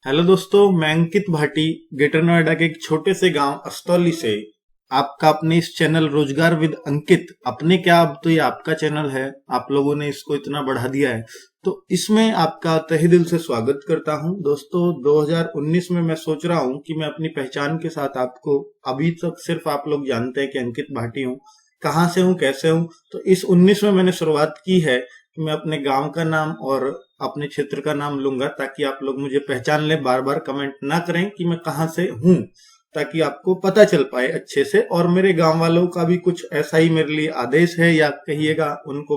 Hello दोस्तों, मैं अंकित Bhati greater Noida के एक छोटे से गांव अस्तौली से आपका अपने इस चैनल रोजगार विद अंकित अपने क्या, अब तो ये आपका चैनल है, आप लोगों ने इसको इतना बढ़ा दिया है तो इसमें आपका तहे दिल से स्वागत करता हूं। दोस्तों 2019 में मैं सोच रहा हूं कि मैं अपनी पहचान के साथ आपको, अभी तक सिर्फ आप लोग जानते हैं कि अंकित भाटी हूं, कहाँ से हूं, कैसे हूं। तो इस 19 में मैंने शुरुआत की है कि मैं अपने गांव का नाम और अपने क्षेत्र का नाम लूंगा ताकि आप लोग मुझे पहचान लें, बार बार कमेंट ना करें कि मैं कहाँ से हूं, ताकि आपको पता चल पाए अच्छे से। और मेरे गांव वालों का भी कुछ ऐसा ही मेरे लिए आदेश है, या कहिएगा उनको,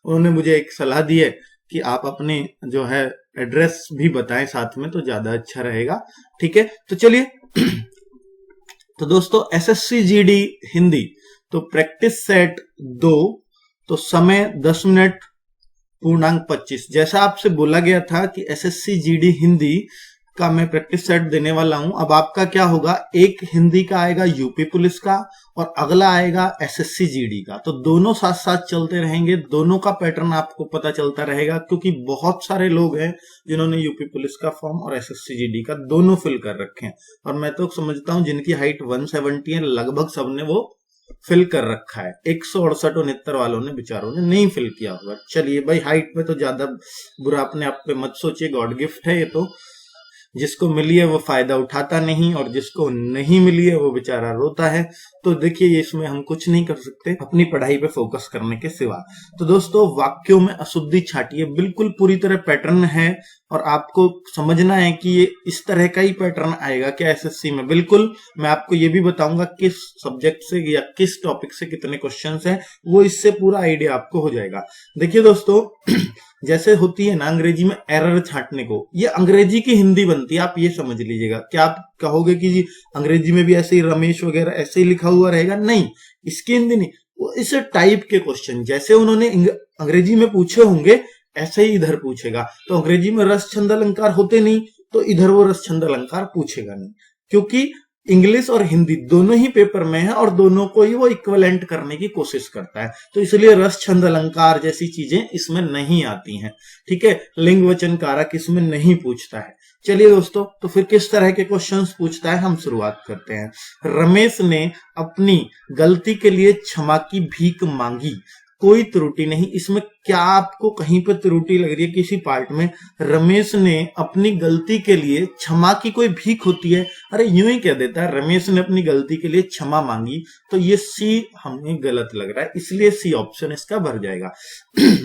उन्होंने मुझे एक सलाह दी है कि आप अपने जो है एड्रेस भी बताएं साथ में, तो ज्यादा अच्छा रहेगा। ठीक है, तो चलिए। तो दोस्तों एसएससी जीडी हिंदी, तो प्रैक्टिस सेट 2, तो समय 10 मिनट, पूर्णांक 25। जैसा आपसे बोला गया था कि एसएससी जीडी हिंदी का मैं प्रैक्टिस सेट देने वाला हूं। अब आपका क्या होगा, एक हिंदी का आएगा यूपी पुलिस का और अगला आएगा एसएससी जीडी का, तो दोनों साथ साथ चलते रहेंगे, दोनों का पैटर्न आपको पता चलता रहेगा, क्योंकि बहुत सारे लोग हैं जिन्होंने यूपी पुलिस का फॉर्म और एसएससी जीडी का दोनों फिल कर रखे हैं। और मैं तो समझता हूं जिनकी हाइट 170 है, लगभग सबने वो फिल कर रखा है। 168 वालों ने, बेचारों ने नहीं फिल किया हुआ। चलिए भाई, हाइट में तो ज्यादा बुरा अपने आप पे मत सोचिए, गॉड गिफ्ट है ये तो। जिसको मिली है वो फायदा उठाता नहीं, और जिसको नहीं मिली है वो बेचारा रोता है। तो देखिए, इसमें हम कुछ नहीं कर सकते अपनी पढ़ाई पे फोकस करने के सिवा। तो दोस्तों, वाक्यों में अशुद्धि छाटिए, बिल्कुल पूरी तरह पैटर्न है, और आपको समझना है कि ये इस तरह का ही पैटर्न आएगा क्या एसएससी में। बिल्कुल, मैं आपको ये भी बताऊंगा किस सब्जेक्ट से या किस टॉपिक से कितने क्वेश्चंस हैं, वो इससे पूरा आइडिया आपको हो जाएगा। देखिए दोस्तों, जैसे होती है ना अंग्रेजी में एरर छांटने को, ये अंग्रेजी की हिंदी बनती है, आप ये समझ लीजिएगा। क्या आप कहोगे कि जी अंग्रेजी में भी ऐसे ही रमेश वगैरह ऐसे ही लिखा हुआ रहेगा? नहीं, इसकी हिंदी नहीं, वो इस टाइप के क्वेश्चन जैसे उन्होंने अंग्रेजी में पूछे होंगे ऐसे ही इधर पूछेगा। तो अंग्रेजी में रस छंद अलंकार होते नहीं, तो इधर वो रस छंद अलंकार पूछेगा नहीं, क्योंकि इंग्लिश और हिंदी दोनों ही पेपर में है और दोनों को ही वो इक्विवेलेंट करने की कोशिश करता है। तो इसलिए रस छंद अलंकार जैसी चीजें इसमें नहीं आती हैं। ठीक है, लिंग वचन कारक इसमें नहीं पूछता है। चलिए दोस्तों, तो फिर किस तरह के क्वेश्चंस पूछता है, हम शुरुआत करते हैं। रमेश ने अपनी गलती के लिए क्षमा की भीख मांगी, कोई त्रुटि नहीं। इसमें क्या आपको कहीं पे त्रुटि लग रही है किसी पार्ट में? रमेश ने अपनी गलती के लिए क्षमा की कोई भीख होती है? अरे यूं ही कह देता है, रमेश ने अपनी गलती के लिए क्षमा मांगी। तो ये सी हमें गलत लग रहा है, इसलिए सी ऑप्शन इसका भर जाएगा।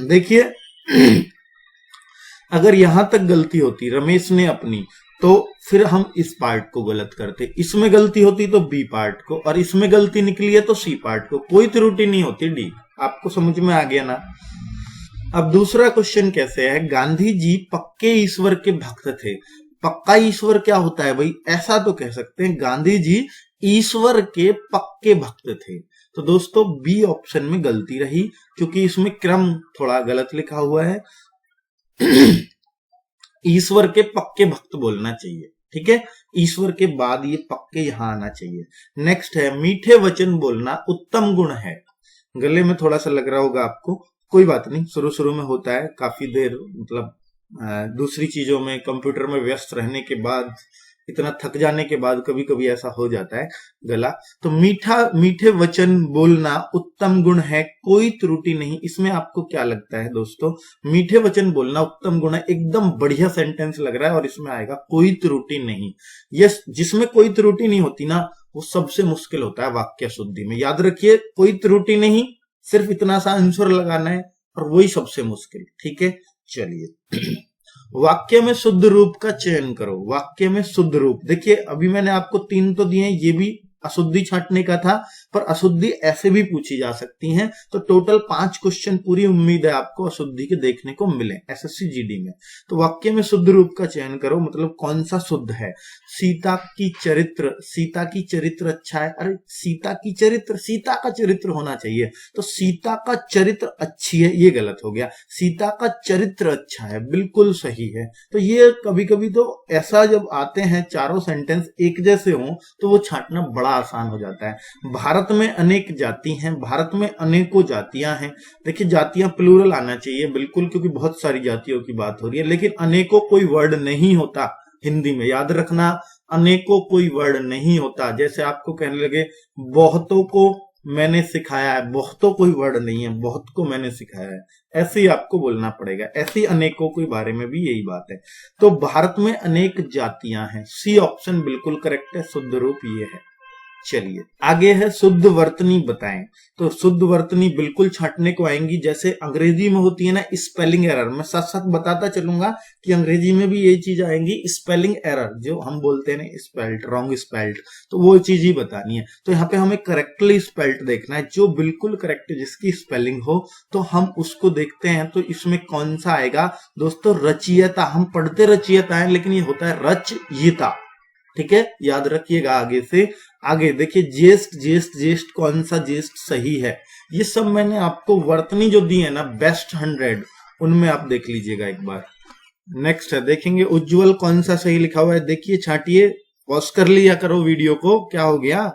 देखिए, अगर यहां तक गलती होती रमेश ने अपनी, तो फिर हम इस पार्ट को गलत करते। इसमें गलती होती तो बी पार्ट को, और इसमें गलती निकली है तो सी पार्ट को, कोई त्रुटि नहीं होती, डी। आपको समझ में आ गया ना? अब दूसरा क्वेश्चन कैसे है, गांधी जी पक्के ईश्वर के भक्त थे। पक्का ईश्वर क्या होता है भाई? ऐसा तो कह सकते हैं गांधी जी ईश्वर के पक्के भक्त थे। तो दोस्तों बी ऑप्शन में गलती रही, क्योंकि इसमें क्रम थोड़ा गलत लिखा हुआ है। ईश्वर के पक्के भक्त बोलना चाहिए, ठीक है, ईश्वर के बाद ये पक्के यहां आना चाहिए। नेक्स्ट है, मीठे वचन बोलना उत्तम गुण है। गले में थोड़ा सा लग रहा होगा आपको, कोई बात नहीं, शुरू शुरू में होता है, काफी देर मतलब दूसरी चीजों में कंप्यूटर में व्यस्त रहने के बाद, इतना थक जाने के बाद कभी कभी ऐसा हो जाता है गला। तो मीठे वचन बोलना उत्तम गुण है, कोई त्रुटि नहीं। इसमें आपको क्या लगता है दोस्तों? मीठे वचन बोलना उत्तम गुण है, एकदम बढ़िया सेंटेंस लग रहा है, और इसमें आएगा कोई त्रुटि नहीं। यस, जिसमें कोई त्रुटि नहीं होती ना, वो सबसे मुश्किल होता है वाक्य शुद्धि में। याद रखिए, कोई त्रुटि नहीं, सिर्फ इतना सा आंसर लगाना है, और वही सबसे मुश्किल। ठीक है, चलिए। वाक्य में शुद्ध रूप का चयन करो। वाक्य में शुद्ध रूप, देखिए अभी मैंने आपको 3 तो दिए, ये भी अशुद्धि छांटने का था, पर अशुद्धि ऐसे भी पूछी जा सकती हैं। तो टोटल 5 क्वेश्चन पूरी उम्मीद है आपको अशुद्धि के देखने को मिले एसएससी जीडी में। तो वाक्य में शुद्ध रूप का चयन करो, मतलब कौन सा शुद्ध है? सीता की चरित्र अच्छा है। अरे सीता की चरित्र, सीता का चरित्र होना चाहिए, तो सीता का चरित्र अच्छी है, ये गलत हो गया। सीता का चरित्र अच्छा है, बिल्कुल सही है। तो ये कभी कभी तो ऐसा जब आते हैं चारों सेंटेंस एक जैसे हों, तो वो छांटना बड़ा आसान हो जाता है। भारत में अनेक जाति हैं, भारत में अनेकों जातियां हैं। देखिए जातियां प्लूरल आना चाहिए बिल्कुल, क्योंकि बहुत सारी जातियों की बात हो रही है, लेकिन अनेकों कोई वर्ड नहीं होता, हिंदी में। याद रखना, अनेकों कोई वर्ड नहीं होता। जैसे आपको कहने लगे बहुतों को मैंने सिखाया है, बहुतों कोई वर्ड नहीं है, बहुत को मैंने सिखाया है, ऐसे ही आपको बोलना पड़ेगा। ऐसे ही अनेकों के बारे में भी यही बात है। तो भारत में अनेक जातियां हैं, सी ऑप्शन बिल्कुल करेक्ट है, शुद्ध रूप ये है। चलिए आगे है शुद्ध वर्तनी बताएं। तो शुद्ध वर्तनी बिल्कुल छांटने को आएंगी, जैसे अंग्रेजी में होती है ना स्पेलिंग एरर। मैं साथ साथ बताता चलूंगा कि अंग्रेजी में भी यही चीज आएंगी, स्पेलिंग एरर, जो हम बोलते हैं ना स्पेल्ट, रॉन्ग स्पेल्ट, तो वो चीज ही बतानी है। तो यहाँ पे हमें करेक्टली स्पेल्ट देखना है, जो बिल्कुल करेक्ट जिसकी स्पेलिंग हो, तो हम उसको देखते हैं। तो इसमें कौन सा आएगा दोस्तों? रचयिता। हम पढ़ते रचयिता है, लेकिन ये होता है रचयिता। ठीक है, याद रखिएगा। आगे से आगे देखिए, ज्येष्ठ ज्येष्ठ ज्येष्ठ, कौन सा ज्येष्ठ सही है, ये सब मैंने आपको वर्तनी जो दी है ना बेस्ट 100, उनमें आप देख लीजिएगा एक बार। नेक्स्ट है, देखेंगे उज्जवल, कौन सा सही लिखा हुआ है। देखिए छांटिए, पॉज कर लिया करो वीडियो को, क्या हो गया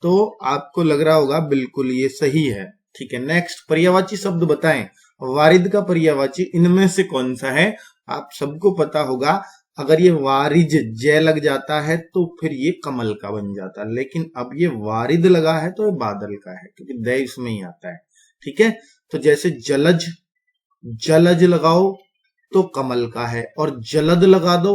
तो आपको लग रहा होगा बिल्कुल ये सही है। ठीक है, नेक्स्ट पर्यायवाची शब्द बताएं। वारिद का पर्यायवाची इनमें से कौन सा है? आप सबको पता होगा, अगर ये वारिज जय लग जाता है तो फिर ये कमल का बन जाता है, लेकिन अब ये वारिद लगा है तो ये बादल का है, क्योंकि दय इसमें ही आता है। ठीक है, तो जैसे जलज, जलज लगाओ तो कमल का है, और जलद लगा दो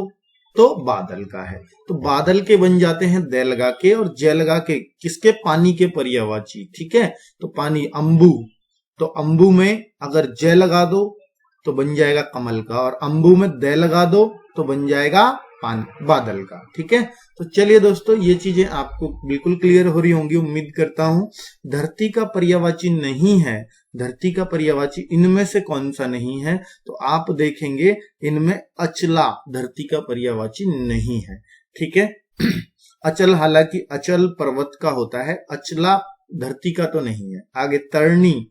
तो बादल का है। तो बादल के बन जाते हैं दय लगा के, और जय लगा के किसके? पानी के पर्यायवाची। ठीक है, तो पानी अंबु, तो अंबु में अगर जय लगा दो तो बन जाएगा कमल का, और अंबु में दय लगा दो तो बन जाएगा पानी, बादल का। ठीक है, तो चलिए दोस्तों, ये चीजें आपको बिल्कुल क्लियर हो रही होंगी, उम्मीद करता हूं। धरती का पर्यायवाची नहीं है, धरती का पर्यायवाची इनमें से कौन सा नहीं है? तो आप देखेंगे इनमें अचला धरती का पर्यायवाची नहीं है। ठीक है, अचल हालांकि अचल पर्वत का होता है, अचला धरती का तो नहीं है। आगे तरणी,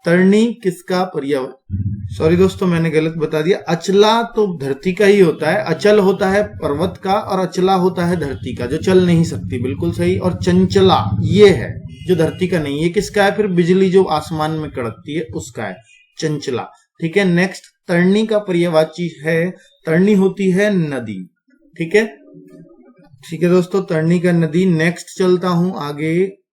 तरणी किसका पर्यायवाची? सॉरी दोस्तों, मैंने गलत बता दिया। अचला तो धरती का ही होता है, अचल होता है पर्वत का, और अचला होता है धरती का, जो चल नहीं सकती, बिल्कुल सही। और चंचला ये है जो धरती का नहीं है, किसका है? फिर बिजली जो आसमान में कड़कती है उसका है, चंचला। ठीक है, नेक्स्ट तरणी का पर्यायवाची है, तरणी होती है नदी। ठीक है, ठीक है दोस्तों, तरणी का नदी। नेक्स्ट चलता हूं आगे,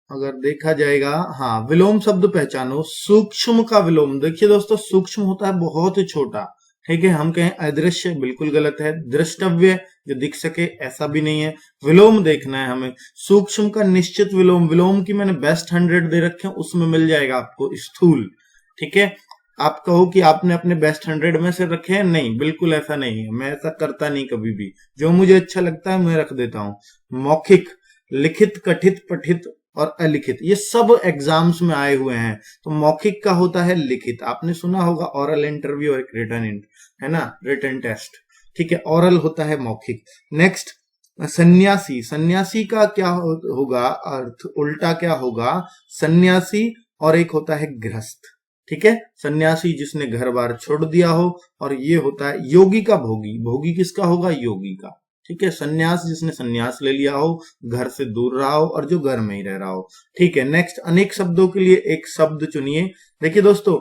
अगर देखा जाएगा, हाँ, विलोम शब्द पहचानो। सूक्ष्म का विलोम, देखिए दोस्तों, सूक्ष्म होता है बहुत ही छोटा। ठीक है, हम कहें अदृश्य, बिल्कुल गलत है। दृष्टव्य, जो दिख सके, ऐसा भी नहीं है। विलोम देखना है हमें, सूक्ष्म का निश्चित विलोम। विलोम की मैंने बेस्ट 100 दे रखे हैं, उसमें मिल जाएगा आपको स्थूल। ठीक है, आप कहो कि आपने अपने बेस्ट 100 में से रखे हैं, नहीं, बिल्कुल ऐसा नहीं है, मैं ऐसा करता नहीं कभी भी। जो मुझे अच्छा लगता है मैं रख देता हूं। मौखिक, लिखित, कथित, पठित और अलिखित, ये सब एग्जाम्स में आए हुए हैं। तो मौखिक का होता है लिखित, आपने सुना होगा ऑरल इंटरव्यू और रिटन, है ना, रिटन टेस्ट। ठीक है, ऑरल होता है मौखिक। नेक्स्ट सन्यासी, सन्यासी का क्या होगा अर्थ, उल्टा क्या होगा? सन्यासी, और एक होता है गृहस्थ। ठीक है, सन्यासी जिसने घर बार छोड़ दिया हो, और ये होता है योगी का भोगी। भोगी किसका होगा? योगी का। ठीक है, सन्यास जिसने सन्यास ले लिया हो, घर से दूर रहा हो, और जो घर में ही रह रहा हो। ठीक है, नेक्स्ट अनेक शब्दों के लिए एक शब्द चुनिए। देखिए दोस्तों,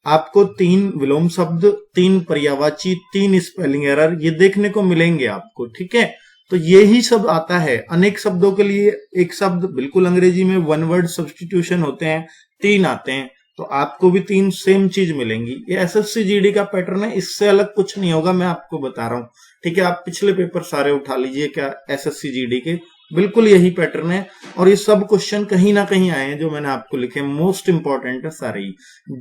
आपको 3 विलोम शब्द, 3 पर्यायवाची, 3 स्पेलिंग एरर, ये देखने को मिलेंगे आपको। ठीक है, तो यही सब आता है। अनेक शब्दों के लिए एक शब्द, बिल्कुल अंग्रेजी में 1 वर्ड सब्स्टिट्यूशन होते हैं, 3 आते हैं, तो आपको भी 3 सेम चीज मिलेंगी। ये एसएससी जीडी का पैटर्न है, इससे अलग कुछ नहीं होगा, मैं आपको बता रहा हूं। ठीक है, आप पिछले पेपर सारे उठा लीजिए, क्या एसएससी जीडी के, बिल्कुल यही पैटर्न है। और ये सब क्वेश्चन कहीं ना कहीं आए हैं जो मैंने आपको लिखे, मोस्ट इंपॉर्टेंट है सारे ही।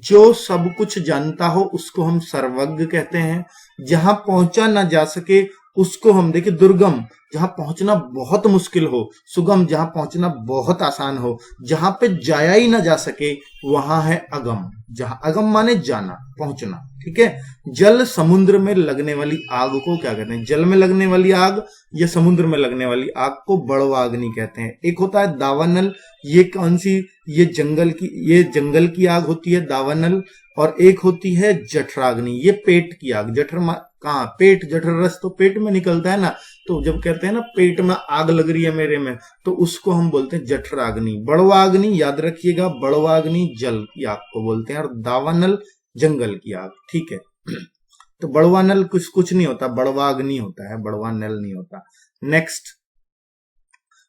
जो सब कुछ जानता हो उसको हम सर्वज्ञ कहते हैं। जहां पहुंचा ना जा सके उसको हम, देखिए, दुर्गम, जहां पहुंचना बहुत मुश्किल हो, सुगम, जहां पहुंचना बहुत आसान हो, जहां पे जाया ही ना जा सके वहां है अगम। जहां अगम माने जाना, पहुंचना। ठीक है, जल समुद्र में लगने वाली आग को क्या कहते हैं? जल में लगने वाली आग या समुद्र में लगने वाली आग को बड़वाग्नि कहते हैं। एक होता है दावानल, ये कौन सी? ये जंगल की आग होती है दावानल। और एक होती है जठराग्नि, ये पेट की आग। जठर कहाँ? पेट, जठर रस तो पेट में निकलता है ना, तो जब कहते हैं ना पेट में आग लग रही है मेरे में, तो उसको हम बोलते हैं जठराग्नि। बड़वाग्नि, याद रखिएगा, बड़वाग्नि जल की आग को बोलते हैं, और दावानल जंगल की आग। ठीक है, तो बड़वा नल कुछ नहीं होता, बड़वाग्नि होता है, बड़वा नल नहीं होता। नेक्स्ट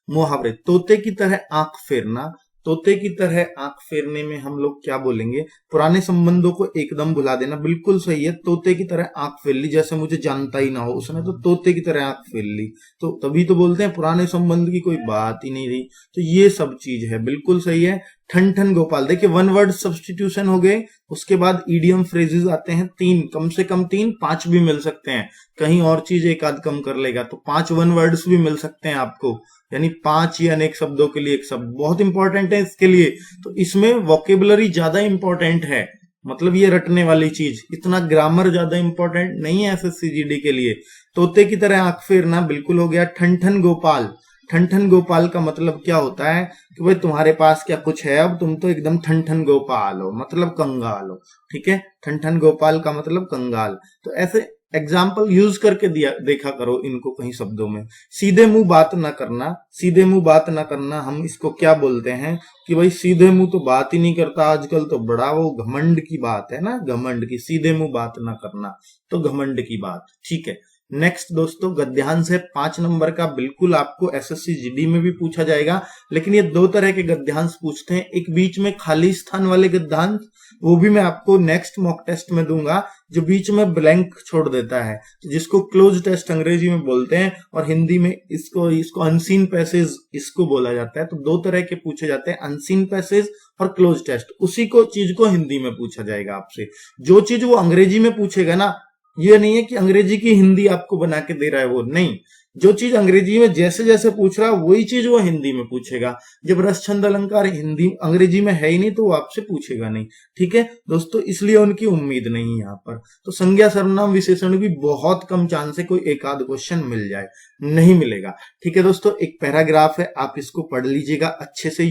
मुहावरे, तोते की तरह आंख फेरना। तोते की तरह आंख फेरने में हम लोग क्या बोलेंगे, पुराने संबंधों को एकदम भुला देना। बिल्कुल सही है, तोते की तरह आंख फेर ली, जैसे मुझे जानता ही ना हो, उसने तो तोते की तरह आंख फेर ली, तो तभी तो बोलते हैं पुराने संबंध की कोई बात ही नहीं रही। तो ये सब चीज है, बिल्कुल सही है। ठन ठन गोपाल, देखिए वन वर्ड सब्सटीट्यूशन हो गए, उसके बाद ईडियम फ्रेजेस आते हैं तीन, कम से कम तीन, पांच भी मिल सकते हैं, कहीं और चीज एक आध कम कर लेगा तो 5 वन वर्ड्स भी मिल सकते हैं आपको, यानी 5 या अनेक शब्दों के लिए एक शब्द, बहुत इंपॉर्टेंट है इसके लिए। तो इसमें वोकेबुलरी ज्यादा इंपॉर्टेंट है, मतलब ये रटने वाली चीज, इतना ग्रामर ज्यादा इंपॉर्टेंट नहीं है एसएससीजीडी के लिए। तोते की तरह आंख फेरना बिल्कुल हो गया। ठन ठन गोपाल, ठन ठन गोपाल का मतलब क्या होता है कि भाई तुम्हारे पास क्या कुछ है, अब तुम तो एकदम ठन ठन गोपाल हो, मतलब कंगाल हो। ठीक है, ठन ठन गोपाल का मतलब कंगाल। तो ऐसे एग्जाम्पल यूज करके दिया देखा करो इनको कहीं शब्दों में। सीधे मुंह बात ना करना, सीधे मुंह बात ना करना हम इसको क्या बोलते हैं कि भाई सीधे मुंह तो बात ही नहीं करता आजकल, तो बड़ा वो घमंड की बात है ना, घमंड की, सीधे मुंह बात ना करना तो घमंड की बात। ठीक है, नेक्स्ट दोस्तों गद्यांश है 5 नंबर का, बिल्कुल आपको एसएससी जीडी में भी पूछा जाएगा, लेकिन ये 2 तरह के गद्यांश पूछते हैं। एक बीच में खाली स्थान वाले गद्यांश, वो भी मैं आपको नेक्स्ट मॉक टेस्ट में दूंगा, जो बीच में ब्लैंक छोड़ देता है, जिसको क्लोज टेस्ट अंग्रेजी में बोलते हैं, और हिंदी में इसको अनसीन पैसेज इसको बोला जाता है। तो 2 तरह के पूछे जाते हैं, अनसीन पैसेज और क्लोज टेस्ट। उसी को चीज को हिंदी में पूछा जाएगा आपसे। जो चीज वो अंग्रेजी में पूछेगा ना, ये नहीं है कि अंग्रेजी की हिंदी आपको बना के दे रहा है वो, नहीं, जो चीज अंग्रेजी में जैसे जैसे पूछ रहा है वही चीज वो हिंदी में पूछेगा। जब रस छंद अलंकार हिंदी अंग्रेजी में है ही नहीं तो वो आपसे पूछेगा नहीं। ठीक है दोस्तों, इसलिए उनकी उम्मीद नहीं है यहाँ पर। तो संज्ञा सर्वनाम विशेषण भी बहुत कम चांस है कोई एक आध क्वेश्चन मिल जाए, नहीं मिलेगा। ठीक है दोस्तों, एक पैराग्राफ है, आप इसको पढ़ लीजिएगा अच्छे से।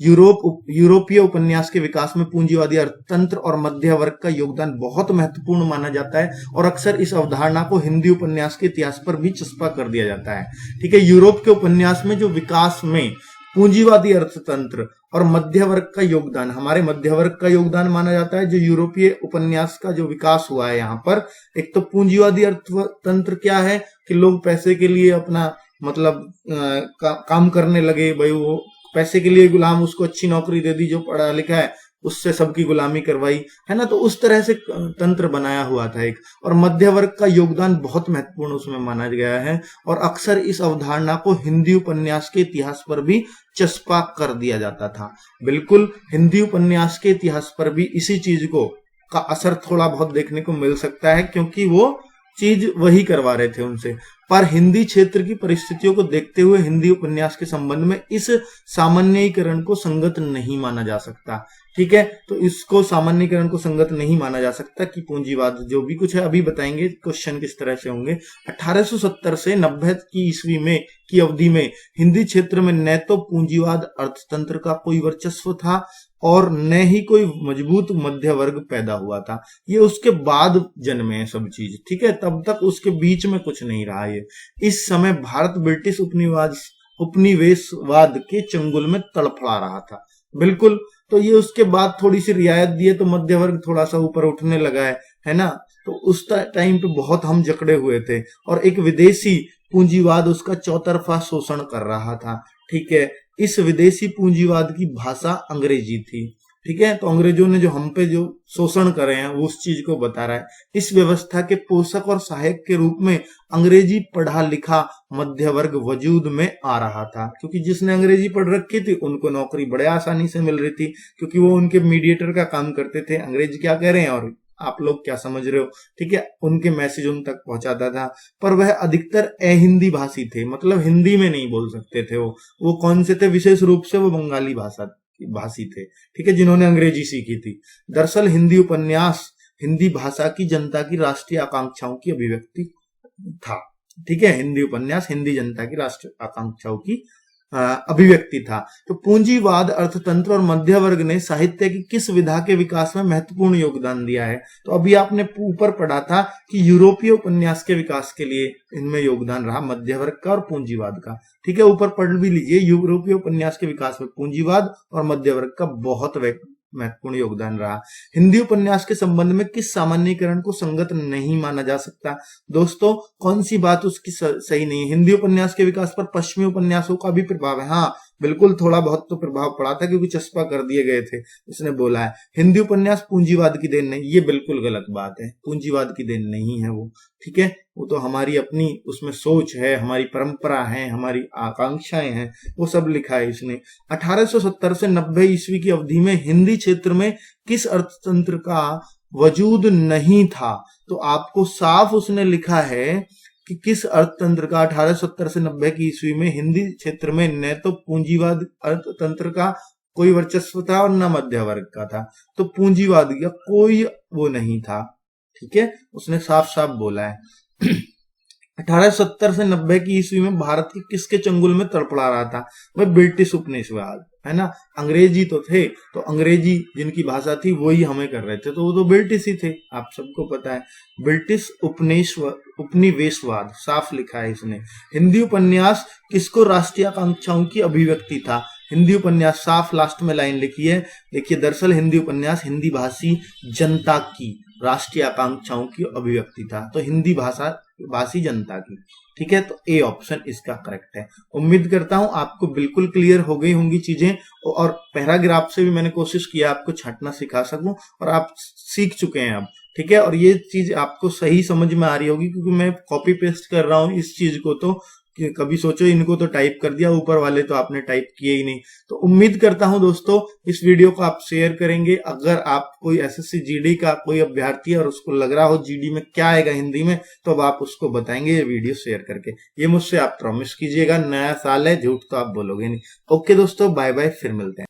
यूरोपीय उपन्यास के विकास में पूंजीवादी अर्थतंत्र और मध्य वर्ग का योगदान बहुत महत्वपूर्ण माना जाता है, और अक्सर इस अवधारणा को हिंदी उपन्यास के इतिहास पर भी चस्पा कर दिया जाता है। ठीक है, यूरोप के उपन्यास में जो विकास में पूंजीवादी अर्थतंत्र और मध्य वर्ग का योगदान, हमारे मध्य वर्ग का योगदान माना जाता है। जो यूरोपीय उपन्यास का जो विकास हुआ है यहाँ पर, एक तो पूंजीवादी अर्थतंत्र क्या है कि लोग पैसे के लिए अपना मतलब काम करने लगे, भाई वो पैसे के लिए गुलाम, उसको अच्छी नौकरी दे दी जो पढ़ा लिखा है, उससे सबकी गुलामी करवाई, है ना। तो उस तरह से तंत्र बनाया हुआ था एक, और मध्य वर्ग का योगदान बहुत महत्वपूर्ण उसमें माना गया है, और अक्सर इस अवधारणा को हिंदी उपन्यास के इतिहास पर भी चस्पा कर दिया जाता था। बिल्कुल, हिंदी उपन्यास के इतिहास पर भी इसी चीज को का असर थोड़ा बहुत देखने को मिल सकता है, क्योंकि वो चीज वही करवा रहे थे उनसे। पर हिंदी क्षेत्र की परिस्थितियों को देखते हुए हिंदी उपन्यास के संबंध में इस सामान्यीकरण को संगत नहीं माना जा सकता। ठीक है, तो इसको सामान्यीकरण को संगत नहीं माना जा सकता कि पूंजीवाद जो भी कुछ है, अभी बताएंगे क्वेश्चन किस तरह से होंगे। 1870 से 90 की ईस्वी में की अवधि में हिंदी क्षेत्र में न तो पूंजीवाद अर्थतंत्र का कोई वर्चस्व था और न ही कोई मजबूत मध्य वर्ग पैदा हुआ था। ये उसके बाद जन्मे हैं सब चीज। ठीक है, तब तक उसके बीच में कुछ नहीं रहा। ये इस समय भारत ब्रिटिश उपनिवेशवाद के चंगुल में तड़फड़ा रहा था। बिल्कुल, तो ये उसके बाद थोड़ी सी रियायत दिए तो मध्य वर्ग थोड़ा सा ऊपर उठने लगा है ना। तो उस टाइम पे बहुत हम जकड़े हुए थे, और एक विदेशी पूंजीवाद उसका चौतरफा शोषण कर रहा था। ठीक है, इस विदेशी पूंजीवाद की भाषा अंग्रेजी थी। ठीक है, तो अंग्रेजों ने जो हम पे जो शोषण करे हैं वो उस चीज को बता रहा है। इस व्यवस्था के पोषक और सहायक के रूप में अंग्रेजी पढ़ा लिखा मध्य वर्ग वजूद में आ रहा था, क्योंकि जिसने अंग्रेजी पढ़ रखी थी उनको नौकरी बड़े आसानी से मिल रही थी, क्योंकि वो उनके मीडिएटर का काम करते थे, अंग्रेज क्या कह रहे हैं और आप लोग क्या समझ रहे हो। ठीक है, उनके मैसेज उन तक पहुंचाता था। पर वह अधिकतर अहिंदी भाषी थे, मतलब हिंदी में नहीं बोल सकते थे। वो कौन से थे, विशेष रूप से वो बंगाली भाषी थे। ठीक है, जिन्होंने अंग्रेजी सीखी थी। दरअसल हिंदी उपन्यास हिंदी भाषा की जनता की राष्ट्रीय आकांक्षाओं की अभिव्यक्ति था। ठीक है, हिंदी उपन्यास हिंदी जनता की राष्ट्रीय आकांक्षाओं की अभिव्यक्ति था। तो पूंजीवाद अर्थतंत्र और मध्य वर्ग ने साहित्य की किस विधा के विकास में महत्वपूर्ण योगदान दिया है। तो अभी आपने ऊपर पढ़ा था कि यूरोपीय उपन्यास के विकास के लिए इनमें योगदान रहा मध्य वर्ग का और पूंजीवाद का। ठीक है, ऊपर पढ़ भी लीजिए, यूरोपीय उपन्यास के विकास में पूंजीवाद और मध्य वर्ग का बहुत महत्वपूर्ण योगदान रहा। हिंदी उपन्यास के संबंध में किस सामान्यीकरण को संगत नहीं माना जा सकता? दोस्तों, कौन सी बात उसकी सही नहीं है? हिंदी उपन्यास के विकास पर पश्चिमी उपन्यासों का भी प्रभाव है। हाँ, बिल्कुल थोड़ा बहुत तो प्रभाव पड़ा था, क्योंकि चस्पा कर दिए गए थे। इसने बोला है हिंदी उपन्यास पूंजीवाद की देन नहीं। ये बिल्कुल गलत बात है, पूंजीवाद की देन नहीं है वो, ठीक है। वो तो हमारी अपनी उसमें सोच है, हमारी परंपरा है, हमारी आकांक्षाएं हैं, वो सब लिखा है इसने। 1870 से 90 ईस्वी की अवधि में हिंदी क्षेत्र में किस अर्थतंत्र का वजूद नहीं था? तो आपको साफ उसने लिखा है कि किस अर्थतंत्र का 1870 से 90 की ईस्वी में हिंदी क्षेत्र में न तो पूंजीवाद अर्थतंत्र का कोई वर्चस्व था और न मध्य वर्ग का था। तो पूंजीवाद का कोई वो नहीं था, ठीक है, उसने साफ साफ बोला है। 1870 से 90 की ईस्वी में भारत के किसके चंगुल में तड़पड़ा रहा था? वह ब्रिटिश उपनिवेशवाद, है ना। अंग्रेजी तो थे, तो अंग्रेजी जिनकी भाषा थी वही हमें कर रहे थे, तो वो तो ब्रिटिश ही थे, आप सबको पता है। ब्रिटिश उपनिवेशवाद साफ लिखा है इसने। हिंदी उपन्यास किसको राष्ट्रीय आकांक्षाओं की अभिव्यक्ति था? हिंदी उपन्यास साफ लास्ट में लाइन लिखी है, देखिए, दरअसल हिंदी उपन्यास हिंदी भाषी जनता की राष्ट्रीय आकांक्षाओं की अभिव्यक्ति था। तो हिंदी भाषी जनता की, ठीक है। तो ए ऑप्शन इसका करेक्ट है। उम्मीद करता हूं आपको बिल्कुल क्लियर हो गई होंगी चीजें, और पैराग्राफ से भी मैंने कोशिश किया आपको छांटना सिखा सकूं, और आप सीख चुके हैं अब, ठीक है। और ये चीज आपको सही समझ में आ रही होगी, क्योंकि मैं कॉपी पेस्ट कर रहा हूं इस चीज को, तो कि कभी सोचो इनको तो टाइप कर दिया, ऊपर वाले तो आपने टाइप किए ही नहीं। तो उम्मीद करता हूं दोस्तों इस वीडियो को आप शेयर करेंगे। अगर आप कोई एसएससी जीडी का कोई अभ्यर्थी है और उसको लग रहा हो जीडी में क्या आएगा हिंदी में, तो अब आप उसको बताएंगे ये वीडियो शेयर करके। ये मुझसे आप प्रॉमिस कीजिएगा, नया साल है, झूठ तो आप बोलोगे नहीं। ओके दोस्तों, बाय बाय, फिर मिलते हैं।